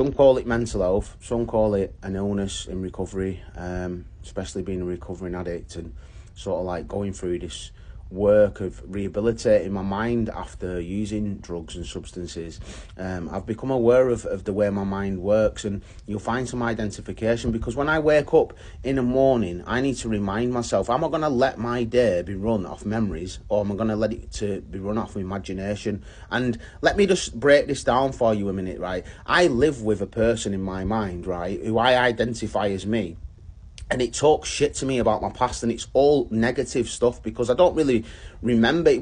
Some call it mental health, some call it an illness in recovery, especially being a recovering addict and sort of like going through this work of rehabilitating my mind after using drugs and substances. I've become aware of the way my mind works, and you'll find some identification, because when I wake up in the morning, I need to remind myself, am I going to let my day be run off memories, or am I going to let it to be run off imagination? And let me just break this down for you a minute, right? I live with a person in my mind, right, who I identify as me. And it talks shit to me about my past, and it's all negative stuff because I don't really remember.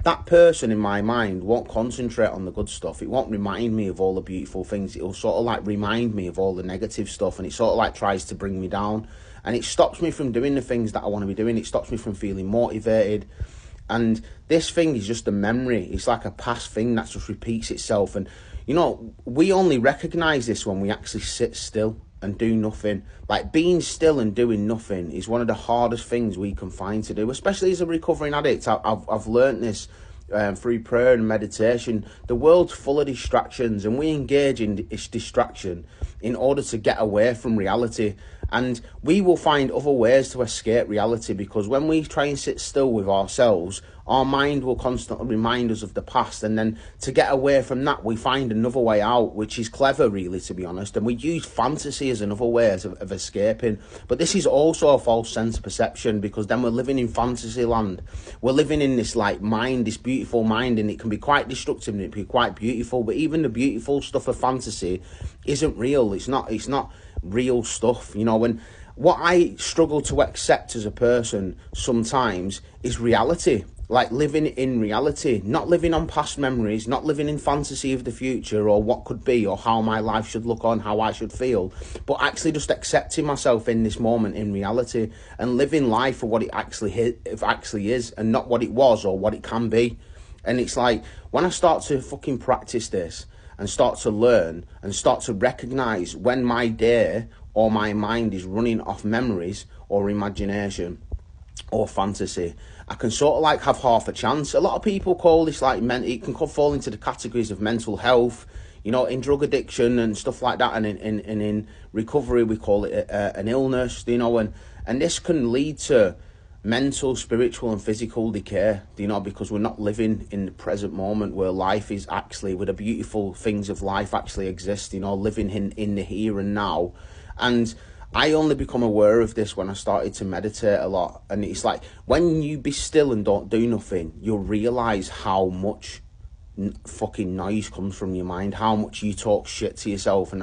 That person in my mind won't concentrate on the good stuff. It won't remind me of all the beautiful things. It'll sort of like remind me of all the negative stuff, and it sort of like tries to bring me down. And it stops me from doing the things that I want to be doing. It stops me from feeling motivated. And this thing is just a memory. It's like a past thing that just repeats itself. And, you know, we only recognise this when we actually sit still and do nothing. Like, being still and doing nothing is one of the hardest things we can find to do, especially as a recovering addict. I've learned this through prayer and meditation. The world's full of distractions, and we engage in this distraction in order to get away from reality. And we will find other ways to escape reality, because when we try and sit still with ourselves, our mind will constantly remind us of the past. And then to get away from that, we find another way out, which is clever, really, to be honest. And we use fantasy as another way of escaping. But this is also a false sense of perception, because then we're living in fantasy land. We're living in this like mind, this beautiful mind, and it can be quite destructive and it can be quite beautiful. But even the beautiful stuff of fantasy isn't real. It's not real stuff, you know. When what I struggle to accept as a person sometimes is reality, like living in reality, not living on past memories, not living in fantasy of the future or what could be or how my life should look on, how I should feel, but actually just accepting myself in this moment in reality and living life for what it actually is, and not what it was or what it can be. And it's like, when I start to fucking practice this and start to learn and start to recognise when my day or my mind is running off memories or imagination or fantasy, I can sort of like have half a chance. A lot of people call this like it can fall into the categories of mental health, you know, in drug addiction and stuff like that, and in recovery we call it an illness, you know, and this can lead to mental, spiritual and physical decay, you know, because we're not living in the present moment where life is actually, where the beautiful things of life actually exist, you know, living in the here and now. And I only become aware of this when I started to meditate a lot. And it's like, when you be still and don't do nothing, you'll realise how much fucking noise comes from your mind, how much you talk shit to yourself, and